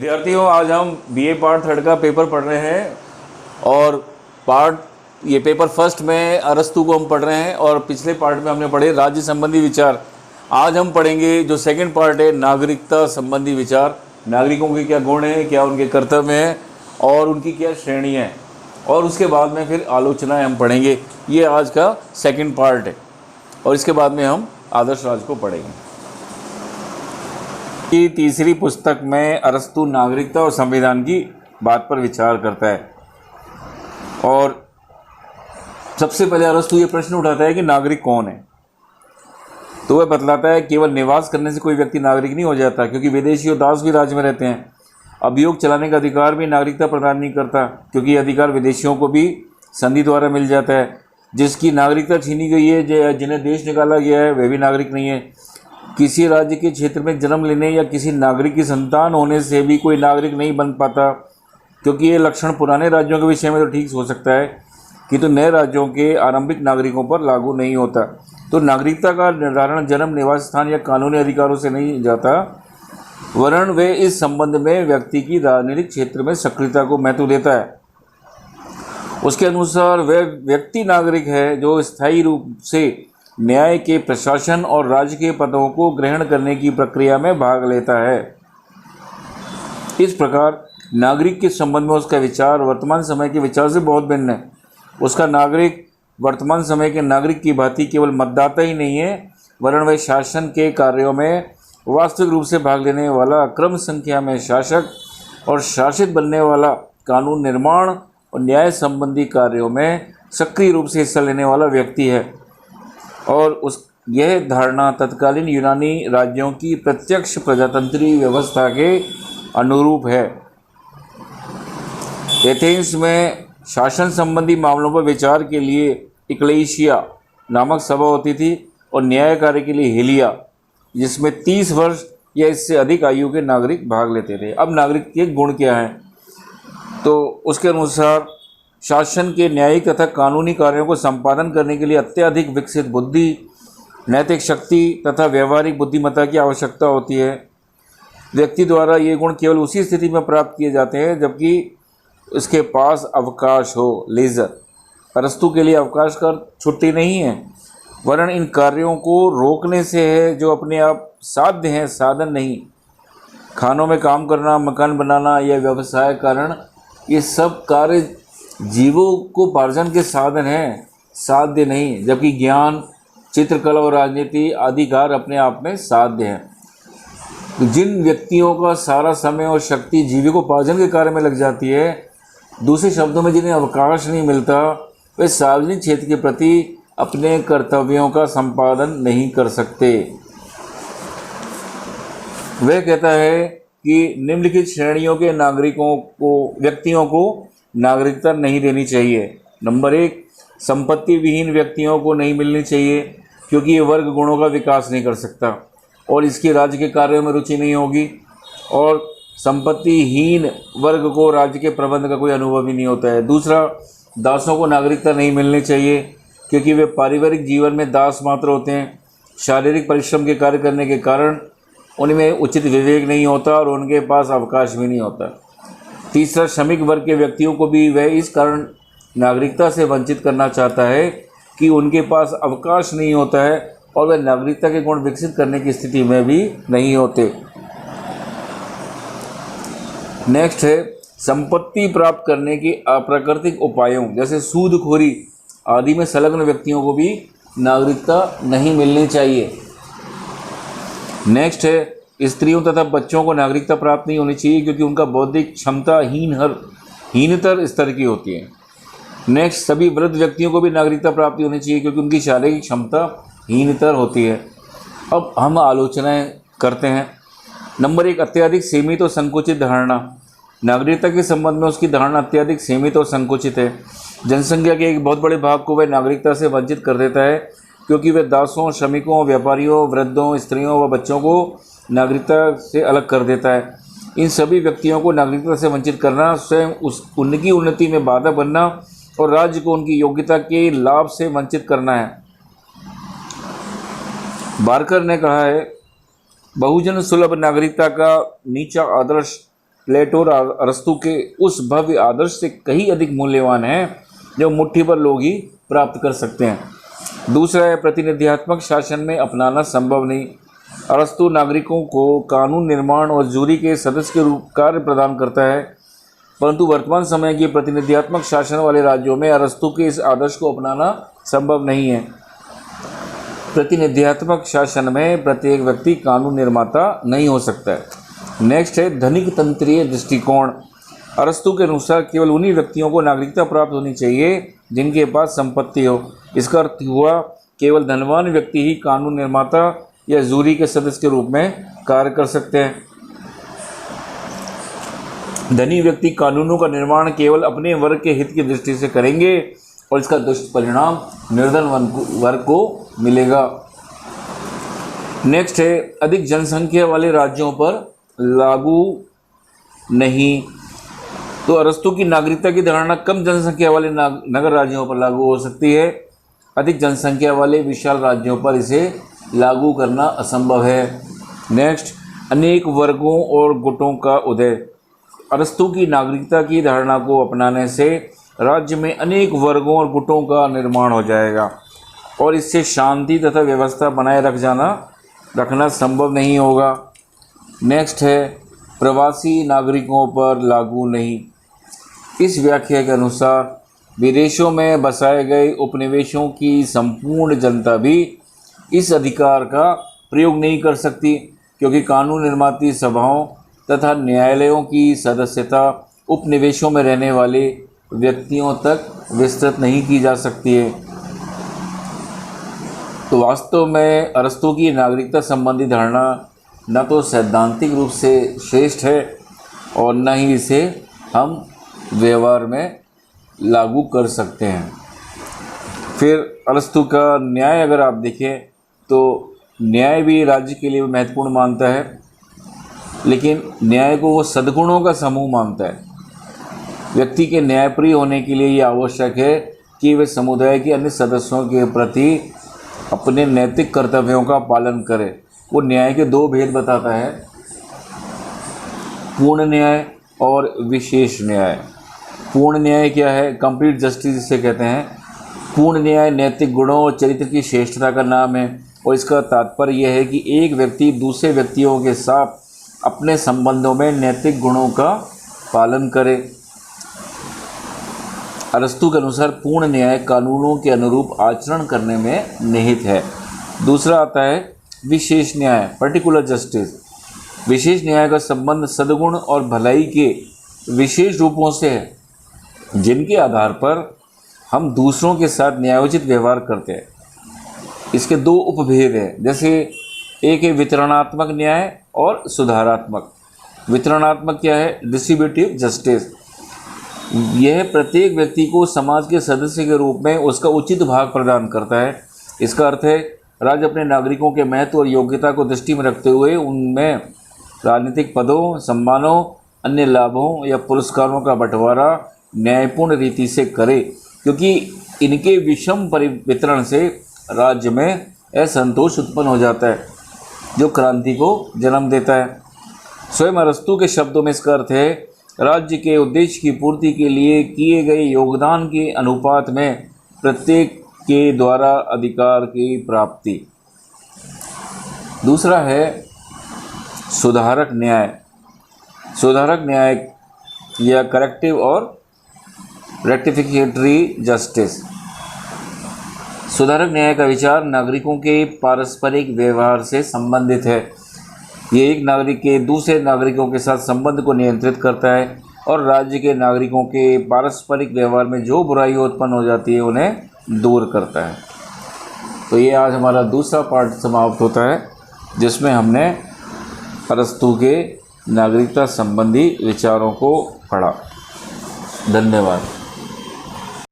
विद्यार्थियों, आज हम बीए पार्ट थर्ड का पेपर पढ़ रहे हैं और ये पेपर फर्स्ट में अरस्तु को हम पढ़ रहे हैं और पिछले पार्ट में हमने पढ़े राज्य संबंधी विचार। आज हम पढ़ेंगे जो सेकंड पार्ट है नागरिकता संबंधी विचार। नागरिकों के क्या गुण हैं, क्या उनके कर्तव्य हैं और उनकी क्या श्रेणियाँ हैं, और उसके बाद में फिर आलोचनाएं हम पढ़ेंगे। ये आज का सेकंड पार्ट है और इसके बाद में हम आदर्श राज को पढ़ेंगे। की तीसरी पुस्तक में अरस्तु नागरिकता और संविधान की बात पर विचार करता है और सबसे पहले अरस्तु ये प्रश्न उठाता है कि नागरिक कौन है। तो वह बतलाता है केवल निवास करने से कोई व्यक्ति नागरिक नहीं हो जाता, क्योंकि विदेशी और दास भी राज्य में रहते हैं। अभियोग चलाने का अधिकार भी नागरिकता प्रदान नहीं करता, क्योंकि यह अधिकार विदेशियों को भी संधि द्वारा मिल जाता है। जिसकी नागरिकता छीनी गई है, जिन्हें देश निकाला गया है, वे भी नागरिक नहीं है। किसी राज्य के क्षेत्र में जन्म लेने या किसी नागरिक की संतान होने से भी कोई नागरिक नहीं बन पाता, क्योंकि ये लक्षण पुराने राज्यों के विषय में तो ठीक हो सकता है कि तो नए राज्यों के आरंभिक नागरिकों पर लागू नहीं होता। तो नागरिकता का निर्धारण जन्म, निवास स्थान या कानूनी अधिकारों से नहीं जाता, वरन वे इस संबंध में व्यक्ति की राजनीतिक क्षेत्र में सक्रियता को महत्व देता है। उसके अनुसार वह व्यक्ति नागरिक है जो स्थायी रूप से न्याय के, प्रशासन और राज्य के पदों को ग्रहण करने की प्रक्रिया में भाग लेता है। इस प्रकार नागरिक के संबंध में उसका विचार वर्तमान समय के विचार से बहुत भिन्न है। उसका नागरिक वर्तमान समय के नागरिक की भांति केवल मतदाता ही नहीं है, वरन वह शासन के कार्यों में वास्तविक रूप से भाग लेने वाला, क्रम संख्या में शासक और शासित बनने वाला, कानून निर्माण और न्याय संबंधी कार्यों में सक्रिय रूप से हिस्सा लेने वाला व्यक्ति है। और यह धारणा तत्कालीन यूनानी राज्यों की प्रत्यक्ष प्रजातंत्री व्यवस्था के अनुरूप है। एथेंस में शासन संबंधी मामलों पर विचार के लिए इक्लेशिया नामक सभा होती थी और न्याय कार्य के लिए हेलिया, जिसमें 30 वर्ष या इससे अधिक आयु के नागरिक भाग लेते थे। अब नागरिक के गुण क्या हैं? तो उसके अनुसार शासन के न्यायिक तथा कानूनी कार्यों को संपादन करने के लिए अत्यधिक विकसित बुद्धि, नैतिक शक्ति तथा व्यवहारिक बुद्धिमत्ता की आवश्यकता होती है। व्यक्ति द्वारा ये गुण केवल उसी स्थिति में प्राप्त किए जाते हैं जबकि उसके पास अवकाश हो, लेजर। अरस्तु के लिए अवकाश का छुट्टी नहीं है, वरन इन कार्यों को रोकने से है जो अपने आप साध्य हैं, साधन नहीं। खानों में काम करना, मकान बनाना या व्यवसाय कारण, ये सब कार्य जीवों को उपार्जन के साधन हैं, साध्य नहीं। जबकि ज्ञान, चित्रकला और राजनीति आदि कार्य अपने आप में साध्य हैं। जिन व्यक्तियों का सारा समय और शक्ति जीविकोपार्जन के कार्य में लग जाती है, दूसरे शब्दों में जिन्हें अवकाश नहीं मिलता, वे सार्वजनिक क्षेत्र के प्रति अपने कर्तव्यों का संपादन नहीं कर सकते। वह कहता है कि निम्नलिखित श्रेणियों के व्यक्तियों को नागरिकता नहीं देनी चाहिए। नंबर 1, संपत्ति विहीन व्यक्तियों को नहीं मिलनी चाहिए, क्योंकि ये वर्ग गुणों का विकास नहीं कर सकता और इसकी राज्य के कार्यों में रुचि नहीं होगी। और संपत्तिहीन वर्ग को राज्य के प्रबंध का कोई अनुभव ही नहीं होता है। दूसरा, दासों को नागरिकता नहीं मिलनी चाहिए, क्योंकि वे पारिवारिक जीवन में दास मात्र होते हैं। शारीरिक परिश्रम के कार्य करने के कारण उनमें उचित विवेक नहीं होता और उनके पास अवकाश भी नहीं होता। तीसरा, श्रमिक वर्ग के व्यक्तियों को भी वह इस कारण नागरिकता से वंचित करना चाहता है कि उनके पास अवकाश नहीं होता है और वे नागरिकता के गुण विकसित करने की स्थिति में भी नहीं होते। नेक्स्ट है, संपत्ति प्राप्त करने के अप्राकृतिक उपायों जैसे सूदखोरी आदि में संलग्न व्यक्तियों को भी नागरिकता नहीं मिलनी चाहिए। नेक्स्ट है, स्त्रियों तथा बच्चों को नागरिकता प्राप्त नहीं होनी चाहिए, क्योंकि उनका बौद्धिक क्षमता हीनतर स्तर की होती है। नेक्स्ट, सभी वृद्ध व्यक्तियों को भी नागरिकता प्राप्त होनी चाहिए, क्योंकि उनकी शारीरिक क्षमता हीनतर होती है। अब हम आलोचनाएं करते हैं। नंबर 1, अत्यधिक सीमित और संकुचित धारणा। नागरिकता के संबंध में उसकी धारणा अत्यधिक सीमित और संकुचित है। जनसंख्या के एक बहुत बड़े भाग को वह नागरिकता से वंचित कर देता है, क्योंकि वह दासों, श्रमिकों, व्यापारियों, वृद्धों, स्त्रियों व बच्चों को नागरिकता से अलग कर देता है। इन सभी व्यक्तियों को नागरिकता से वंचित करना स्वयं उनकी उन्नति में बाधा बनना और राज्य को उनकी योग्यता के लाभ से वंचित करना है। बारकर ने कहा है, बहुजन सुलभ नागरिकता का नीचा आदर्श प्लेटो और अरस्तु के उस भव्य आदर्श से कहीं अधिक मूल्यवान है जो मुट्ठी भर लोग ही प्राप्त कर सकते हैं। दूसरा है, प्रतिनिधियात्मक शासन में अपनाना संभव नहीं। अरस्तु नागरिकों को कानून निर्माण और जूरी के सदस्य के रूप कार्य प्रदान करता है, परंतु वर्तमान समय के प्रतिनिधियात्मक शासन वाले राज्यों में अरस्तु के इस आदर्श को अपनाना संभव नहीं है। प्रतिनिधियात्मक शासन में प्रत्येक व्यक्ति कानून निर्माता नहीं हो सकता है। नेक्स्ट है, धनिक तंत्रीय दृष्टिकोण। अरस्तु के अनुसार केवल उन्हीं व्यक्तियों को नागरिकता प्राप्त होनी चाहिए जिनके पास संपत्ति हो। इसका अर्थ हुआ केवल धनवान व्यक्ति ही कानून निर्माता या जूरी के सदस्य के रूप में कार्य कर सकते हैं। धनी व्यक्ति कानूनों का निर्माण केवल अपने वर्ग के हित की दृष्टि से करेंगे और इसका दुष्परिणाम निर्धन वर्ग को मिलेगा। नेक्स्ट है, अधिक जनसंख्या वाले राज्यों पर लागू नहीं। तो अरस्तु की नागरिकता की धारणा कम जनसंख्या वाले नगर राज्यों पर लागू हो सकती है। अधिक जनसंख्या वाले विशाल राज्यों पर इसे लागू करना असंभव है। नेक्स्ट, अनेक वर्गों और गुटों का उदय। अरस्तु की नागरिकता की धारणा को अपनाने से राज्य में अनेक वर्गों और गुटों का निर्माण हो जाएगा और इससे शांति तथा व्यवस्था बनाए रखना संभव नहीं होगा। नेक्स्ट है, प्रवासी नागरिकों पर लागू नहीं। इस व्याख्या के अनुसार विदेशों में बसाए गए उपनिवेशों की संपूर्ण जनता भी इस अधिकार का प्रयोग नहीं कर सकती, क्योंकि कानून निर्माती सभाओं तथा न्यायालयों की सदस्यता उपनिवेशों में रहने वाले व्यक्तियों तक विस्तृत नहीं की जा सकती है। तो वास्तव में अरस्तु की नागरिकता संबंधी धारणा न तो सैद्धांतिक रूप से श्रेष्ठ है और न ही इसे हम व्यवहार में लागू कर सकते हैं। फिर अरस्तु का न्याय अगर आप देखें तो न्याय भी राज्य के लिए महत्वपूर्ण मानता है, लेकिन न्याय को वो सद्गुणों का समूह मानता है। व्यक्ति के न्यायप्रिय होने के लिए ये आवश्यक है कि वे समुदाय के अन्य सदस्यों के प्रति अपने नैतिक कर्तव्यों का पालन करे। वो न्याय के दो भेद बताता है, पूर्ण न्याय और विशेष न्याय। पूर्ण न्याय क्या है? कंप्लीट जस्टिस जिसे कहते हैं। पूर्ण न्याय नैतिक गुणों और चरित्र की श्रेष्ठता का नाम है और इसका तात्पर्य यह है कि एक व्यक्ति दूसरे व्यक्तियों के साथ अपने संबंधों में नैतिक गुणों का पालन करे। अरस्तु के अनुसार पूर्ण न्याय कानूनों के अनुरूप आचरण करने में निहित है। दूसरा आता है विशेष न्याय, पर्टिकुलर जस्टिस। विशेष न्याय का संबंध सद्गुण और भलाई के विशेष रूपों से है, जिनके आधार पर हम दूसरों के साथ न्यायोचित व्यवहार करते हैं। इसके दो उपभेद हैं, जैसे एक है वितरणात्मक न्याय और सुधारात्मक। वितरणात्मक क्या है? Distributive justice. यह प्रत्येक व्यक्ति को समाज के सदस्य के रूप में उसका उचित भाग प्रदान करता है। इसका अर्थ है राज्य अपने नागरिकों के महत्व और योग्यता को दृष्टि में रखते हुए उनमें राजनीतिक पदों, सम्मानों, अन्य लाभों या पुरस्कारों का बंटवारा न्यायपूर्ण रीति से करे, क्योंकि इनके विषम वितरण से राज्य में असंतोष उत्पन्न हो जाता है, जो क्रांति को जन्म देता है। स्वयं अरस्तु के शब्दों में इसका अर्थ है राज्य के उद्देश्य की पूर्ति के लिए किए गए योगदान के अनुपात में प्रत्येक के द्वारा अधिकार की प्राप्ति। दूसरा है सुधारक न्याय। सुधारक न्याय या करेक्टिव और रेक्टिफिकेटरी जस्टिस। सुधारक न्याय का विचार नागरिकों के पारस्परिक व्यवहार से संबंधित है। ये एक नागरिक के दूसरे नागरिकों के साथ संबंध को नियंत्रित करता है और राज्य के नागरिकों के पारस्परिक व्यवहार में जो बुराई उत्पन्न हो जाती है उन्हें दूर करता है। तो ये आज हमारा दूसरा पार्ट समाप्त होता है, जिसमें हमने अरस्तु के नागरिकता संबंधी विचारों को पढ़ा। धन्यवाद।